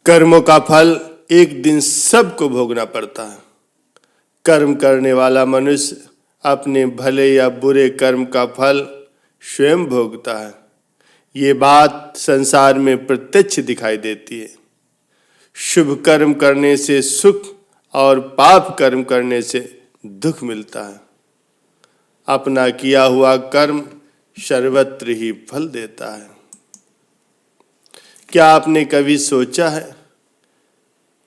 कर्मों का फल एक दिन सबको भोगना पड़ता है। कर्म करने वाला मनुष्य अपने भले या बुरे कर्म का फल स्वयं भोगता है। ये बात संसार में प्रत्यक्ष दिखाई देती है। शुभ कर्म करने से सुख और पाप कर्म करने से दुख मिलता है। अपना किया हुआ कर्म सर्वत्र ही फल देता है। क्या आपने कभी सोचा है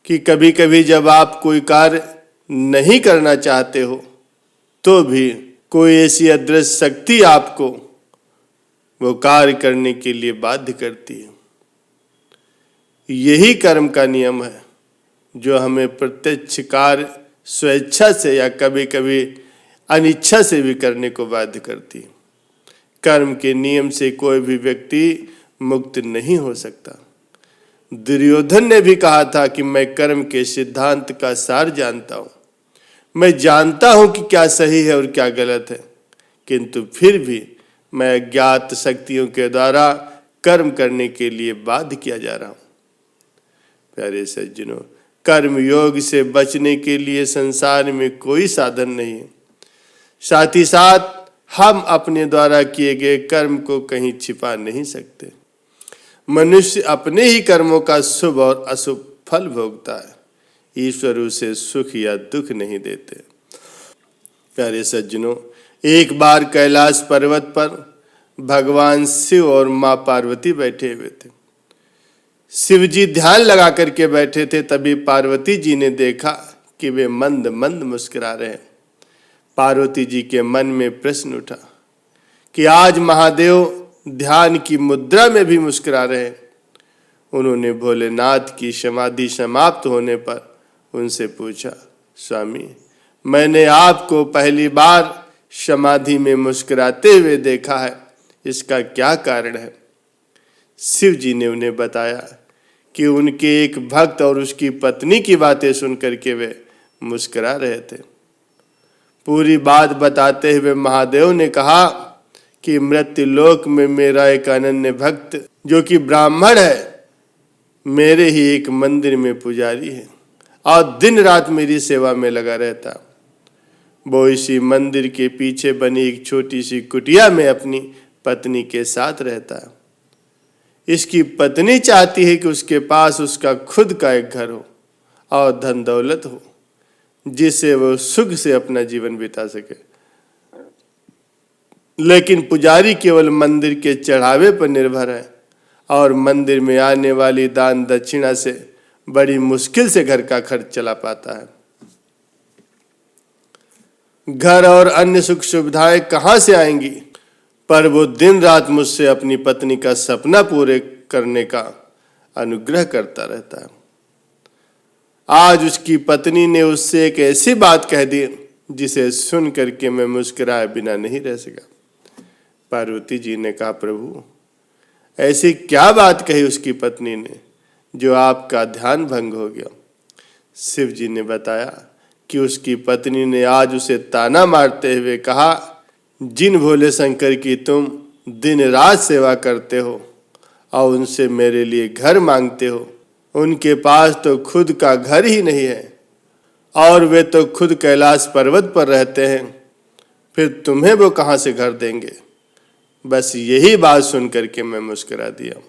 कि कभी कभी जब आप कोई कार्य नहीं करना चाहते हो तो भी कोई ऐसी अदृश्य शक्ति आपको वो कार्य करने के लिए बाध्य करती है। यही कर्म का नियम है जो हमें प्रत्यक्ष कार्य स्वेच्छा से या कभी कभी अनिच्छा से भी करने को बाध्य करती है। कर्म के नियम से कोई भी व्यक्ति मुक्त नहीं हो सकता। दुर्योधन ने भी कहा था कि मैं कर्म के सिद्धांत का सार जानता हूं, मैं जानता हूं कि क्या सही है और क्या गलत है, किंतु फिर भी मैं अज्ञात शक्तियों के द्वारा कर्म करने के लिए बाध्य किया जा रहा हूं। प्यारे सज्जनों, कर्म योग से बचने के लिए संसार में कोई साधन नहीं है। साथ ही साथ हम अपने द्वारा किए गए कर्म को कहीं छिपा नहीं सकते। मनुष्य अपने ही कर्मों का शुभ और अशुभ फल भोगता है। ईश्वर उसे सुख या दुख नहीं देते। प्यारे सज्जनों, एक बार कैलाश पर्वत पर भगवान शिव और मां पार्वती बैठे हुए थे। शिव जी ध्यान लगा करके बैठे थे। तभी पार्वती जी ने देखा कि वे मंद मंद मुस्कुरा रहे हैं। पार्वती जी के मन में प्रश्न उठा कि आज महादेव ध्यान की मुद्रा में भी मुस्कुरा रहे हैं। उन्होंने भोलेनाथ की समाधि समाप्त होने पर उनसे पूछा, स्वामी, मैंने आपको पहली बार समाधि में मुस्कुराते हुए देखा है, इसका क्या कारण है? शिव जी ने उन्हें बताया कि उनके एक भक्त और उसकी पत्नी की बातें सुनकर के वे मुस्कुरा रहे थे। पूरी बात बताते हुए महादेव ने कहा कि मृत्यु लोक में मेरा एक अनन्य भक्त जो कि ब्राह्मण है, मेरे ही एक मंदिर में पुजारी है और दिन रात मेरी सेवा में लगा रहता। वो इसी मंदिर के पीछे बनी एक छोटी सी कुटिया में अपनी पत्नी के साथ रहता है। इसकी पत्नी चाहती है कि उसके पास उसका खुद का एक घर हो और धन दौलत हो, जिससे वो सुख से अपना जीवन बिता सके। लेकिन पुजारी केवल मंदिर के चढ़ावे पर निर्भर है और मंदिर में आने वाली दान दक्षिणा से बड़ी मुश्किल से घर का खर्च चला पाता है। घर और अन्य सुख सुविधाएं कहां से आएंगी? पर वो दिन रात मुझसे अपनी पत्नी का सपना पूरे करने का अनुग्रह करता रहता है। आज उसकी पत्नी ने उससे एक ऐसी बात कह दी जिसे सुन करके मैं मुस्कुराए बिना नहीं रह सका। पार्वती जी ने कहा, प्रभु, ऐसी क्या बात कही उसकी पत्नी ने जो आपका ध्यान भंग हो गया? शिव जी ने बताया कि उसकी पत्नी ने आज उसे ताना मारते हुए कहा, जिन भोले शंकर की तुम दिन रात सेवा करते हो और उनसे मेरे लिए घर मांगते हो, उनके पास तो खुद का घर ही नहीं है और वे तो खुद कैलाश पर्वत पर रहते हैं, फिर तुम्हें वो कहाँ से घर देंगे? बस यही बात सुन करके मैं मुस्कुरा दिया।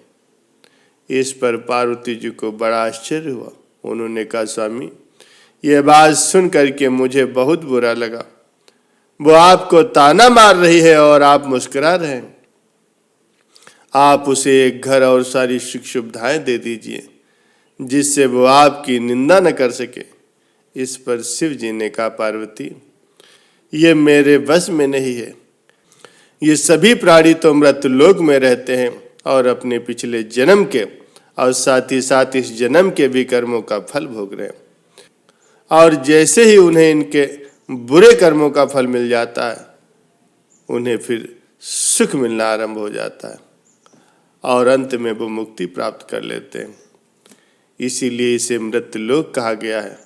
इस पर पार्वती जी को बड़ा आश्चर्य हुआ। उन्होंने कहा, स्वामी, यह बात सुन करके मुझे बहुत बुरा लगा। वो आपको ताना मार रही है और आप मुस्कुरा रहे हैं। आप उसे एक घर और सारी सुख सुविधाएं दे दीजिए जिससे वो आपकी निंदा न कर सके। इस पर शिव जी ने कहा, पार्वती, ये मेरे वश में नहीं है। ये सभी प्राणी तो मृत्युलोक में रहते हैं और अपने पिछले जन्म के और साथ ही साथ इस जन्म के भी कर्मों का फल भोग रहे हैं। और जैसे ही उन्हें इनके बुरे कर्मों का फल मिल जाता है, उन्हें फिर सुख मिलना आरंभ हो जाता है और अंत में वो मुक्ति प्राप्त कर लेते हैं। इसीलिए इसे मृत्युलोक कहा गया है।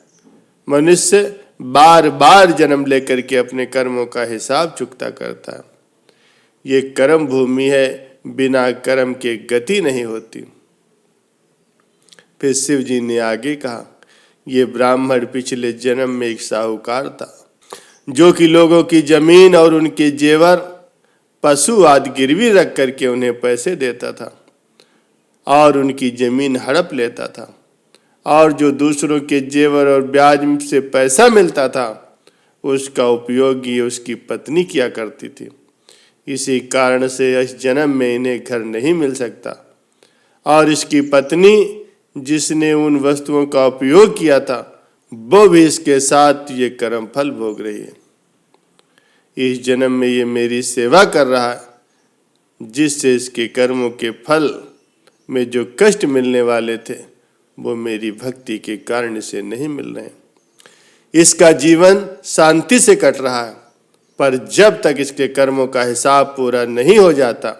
मनुष्य बार बार जन्म लेकर के अपने कर्मों का हिसाब चुकता करता है। ये कर्म भूमि है, बिना कर्म के गति नहीं होती। फिर शिव जी ने आगे कहा, ये ब्राह्मण पिछले जन्म में एक साहूकार था, जो कि लोगों की जमीन और उनके जेवर, पशु आदि गिरवी रख करके उन्हें पैसे देता था और उनकी जमीन हड़प लेता था, और जो दूसरों के जेवर और ब्याज से पैसा मिलता था उसका उपयोग ये उसकी पत्नी किया करती थी। इसी कारण से इस जन्म में इन्हें घर नहीं मिल सकता, और इसकी पत्नी जिसने उन वस्तुओं का उपयोग किया था वो भी इसके साथ ये कर्म फल भोग रही है। इस जन्म में ये मेरी सेवा कर रहा है, जिससे इसके कर्मों के फल में जो कष्ट मिलने वाले थे वो मेरी भक्ति के कारण से नहीं मिल रहे। इसका जीवन शांति से कट रहा है, पर जब तक इसके कर्मों का हिसाब पूरा नहीं हो जाता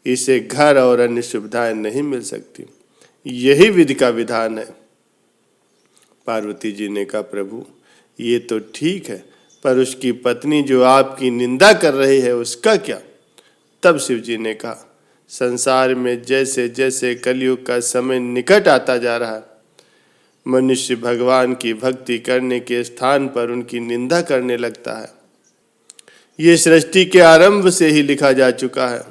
इसे घर और अन्य सुविधाएं नहीं मिल सकती। यही विधि का विधान है। पार्वती जी ने कहा, प्रभु ये तो ठीक है, पर उसकी पत्नी जो आपकी निंदा कर रही है उसका क्या? तब शिव जी ने कहा, संसार में जैसे जैसे कलयुग का समय निकट आता जा रहा है, मनुष्य भगवान की भक्ति करने के स्थान पर उनकी निंदा करने लगता है। ये सृष्टि के आरंभ से ही लिखा जा चुका है।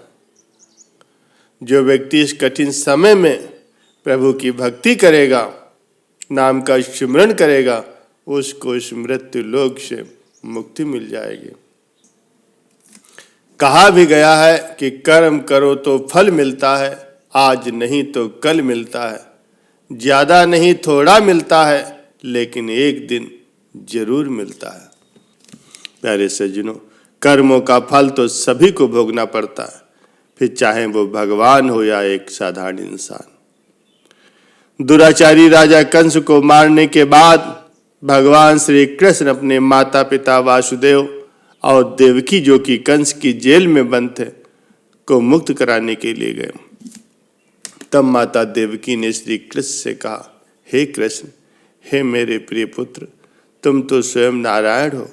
जो व्यक्ति इस कठिन समय में प्रभु की भक्ति करेगा, नाम का स्मरण करेगा, उसको इस मृत्यु लोक से मुक्ति मिल जाएगी। कहा भी गया है कि कर्म करो तो फल मिलता है, आज नहीं तो कल मिलता है, ज्यादा नहीं थोड़ा मिलता है, लेकिन एक दिन जरूर मिलता है। प्यारे सज्जनों, कर्मों का फल तो सभी को भोगना पड़ता है, फिर चाहे वो भगवान हो या एक साधारण इंसान। दुराचारी राजा कंस को मारने के बाद भगवान श्री कृष्ण अपने माता पिता वासुदेव और देवकी, जो कि कंस की जेल में बंद थे, को मुक्त कराने के लिए गए। तब माता देवकी ने श्री कृष्ण से कहा, हे कृष्ण, हे मेरे प्रिय पुत्र, तुम तो स्वयं नारायण हो,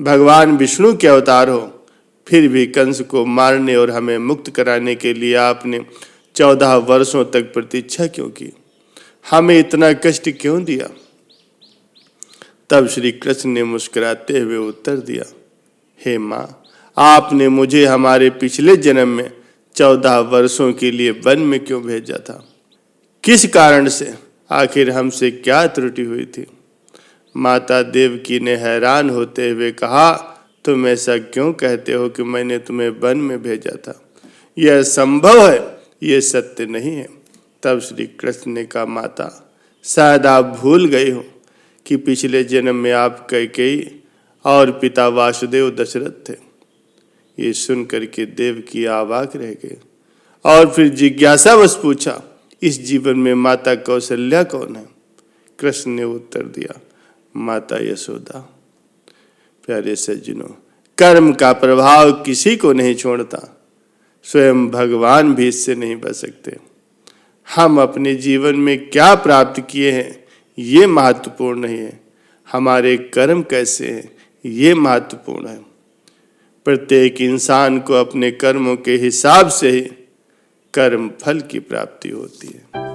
भगवान विष्णु के अवतार हो, फिर भी कंस को मारने और हमें मुक्त कराने के लिए आपने 14 वर्षों तक प्रतीक्षा क्यों की? हमें इतना कष्ट क्यों दिया? तब श्री कृष्ण ने मुस्कुराते हुए उत्तर दिया, हे माँ, आपने मुझे हमारे पिछले जन्म में 14 वर्षों के लिए वन में क्यों भेजा था? किस कारण से? आखिर हमसे क्या त्रुटि हुई थी? माता देवकी ने हैरान होते हुए कहा, तुम ऐसा क्यों कहते हो कि मैंने तुम्हें वन में भेजा था? यह संभव है, यह सत्य नहीं है। तब श्री कृष्ण ने कहा, माता, शायद आप भूल गए हो कि पिछले जन्म में आप कैकेयी और पिता वासुदेव दशरथ थे। ये सुन करके देवकी अवाक रह गए और फिर जिज्ञासावश पूछा, इस जीवन में माता कौशल्या कौन है? कृष्ण ने उत्तर दिया, माता यशोदा। प्यारे सज्जनों, कर्म का प्रभाव किसी को नहीं छोड़ता, स्वयं भगवान भी इससे नहीं बच सकते। हम अपने जीवन में क्या प्राप्त किए हैं ये महत्वपूर्ण नहीं है, हमारे कर्म कैसे हैं ये महत्वपूर्ण है। प्रत्येक इंसान को अपने कर्मों के हिसाब से ही कर्म फल की प्राप्ति होती है।